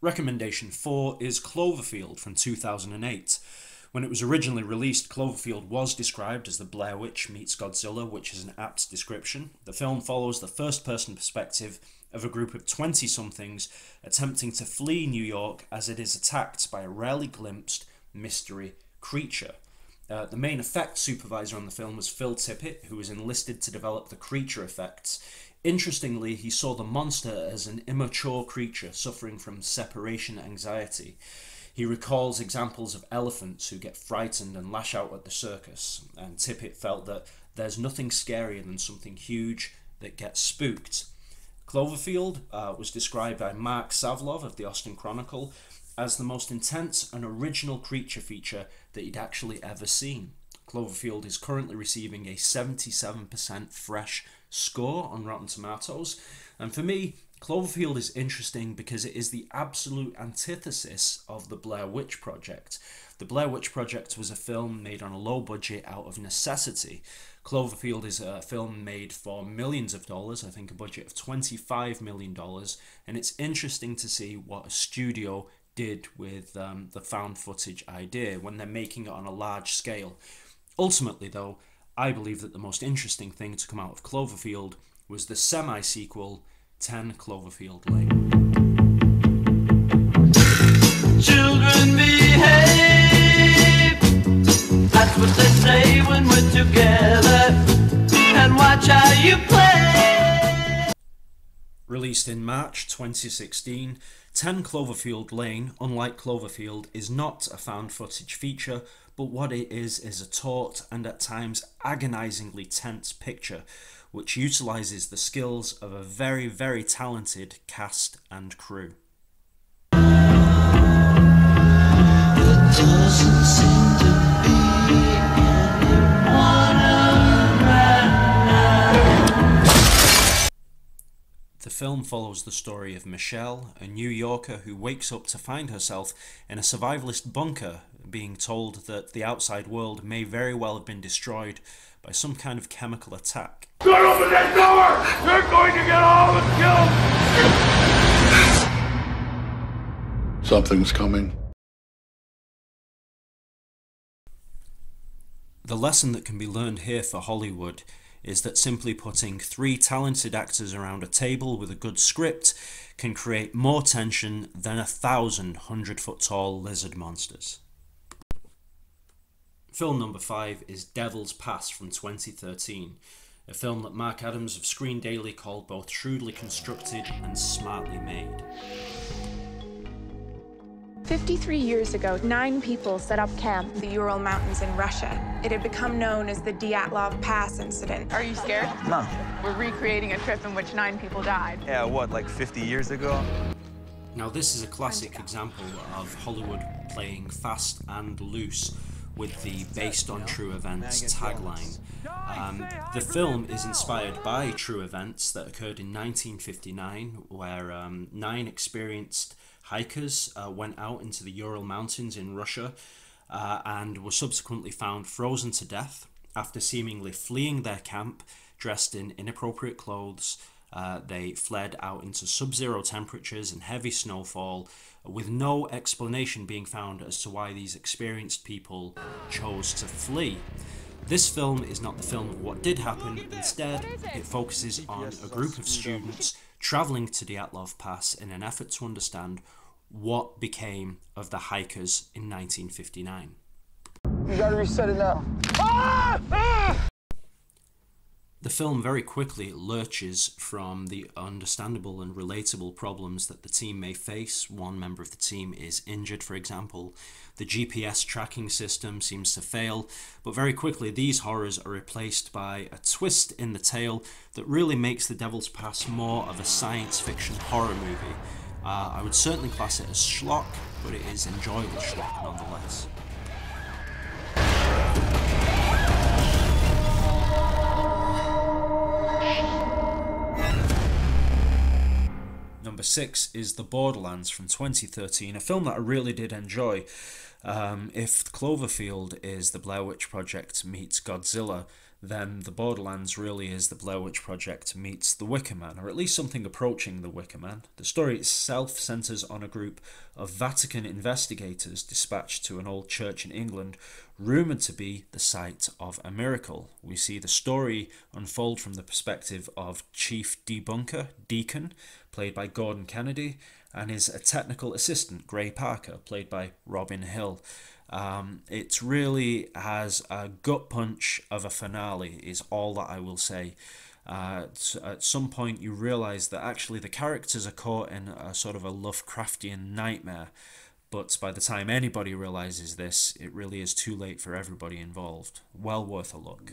Recommendation 4 is Cloverfield from 2008. When it was originally released, Cloverfield was described as the Blair Witch meets Godzilla, which is an apt description. The film follows the first-person perspective of a group of 20-somethings attempting to flee New York as it is attacked by a rarely glimpsed mystery creature. The main effects supervisor on the film was Phil Tippett, who was enlisted to develop the creature effects. Interestingly, he saw the monster as an immature creature suffering from separation anxiety. He recalls examples of elephants who get frightened and lash out at the circus, and Tippett felt that there's nothing scarier than something huge that gets spooked. Cloverfield was described by Mark Savlov of the Austin Chronicle as the most intense and original creature feature that he'd actually ever seen. Cloverfield is currently receiving a 77% fresh score on Rotten Tomatoes, and for me, Cloverfield is interesting because it is the absolute antithesis of the Blair Witch Project. The Blair Witch Project was a film made on a low budget out of necessity. Cloverfield is a film made for millions of dollars, I think a budget of $25 million, and it's interesting to see what a studio did with the found footage idea when they're making it on a large scale. Ultimately, though, I believe that the most interesting thing to come out of Cloverfield was the semi-sequel, 10 Cloverfield Lane. Children behave, that's what they say when we're together, and watch how you play. Released in March 2016, 10 Cloverfield Lane, unlike Cloverfield, is not a found footage feature, but what it is a taut and at times agonizingly tense picture, which utilizes the skills of a very, very talented cast and crew. The film follows the story of Michelle, a New Yorker who wakes up to find herself in a survivalist bunker, being told that the outside world may very well have been destroyed by some kind of chemical attack. Don't open that door! You're going to get all the kills! Something's coming. The lesson that can be learned here for Hollywood is that simply putting 3 talented actors around a table with a good script can create more tension than 1,000 100-foot-tall lizard monsters. Film number 5 is Devil's Pass from 2013, a film that Mark Adams of Screen Daily called both shrewdly constructed and smartly made. 53 years ago, 9 people set up camp in the Ural Mountains in Russia. It had become known as the Dyatlov Pass incident. Are you scared? No. We're recreating a trip in which 9 people died. Yeah, what, like 50 years ago? Now this is a classic example of Hollywood playing fast and loose with the based on true events tagline. The film is inspired by true events that occurred in 1959, where 9 experienced hikers went out into the Ural Mountains in Russia and were subsequently found frozen to death after seemingly fleeing their camp dressed in inappropriate clothes. They fled out into sub-zero temperatures and heavy snowfall, with no explanation being found as to why these experienced people chose to flee. This film is not the film of what did happen. Instead, it focuses on a group of students travelling to Dyatlov Pass in an effort to understand what became of the hikers in 1959. You gotta reset it now. The film very quickly lurches from the understandable and relatable problems that the team may face. One member of the team is injured, for example. The GPS tracking system seems to fail, but very quickly these horrors are replaced by a twist in the tale that really makes The Devil's Pass more of a science fiction horror movie. I would certainly class it as schlock, but it is enjoyable schlock nonetheless. Number 6 is The Borderlands from 2013, a film that I really did enjoy. If Cloverfield is the Blair Witch Project meets Godzilla, then the Borderlands really is the Blair Witch Project meets the Wicker Man, or at least something approaching the Wicker Man. The story itself centres on a group of Vatican investigators dispatched to an old church in England, rumoured to be the site of a miracle. We see the story unfold from the perspective of Chief Debunker, Deacon, played by Gordon Kennedy, and his technical assistant, Gray Parker, played by Robin Hill. It really has a gut punch of a finale, is all that I will say. At some point you realise that actually the characters are caught in a sort of a Lovecraftian nightmare, but by the time anybody realises this, it really is too late for everybody involved. Well worth a look.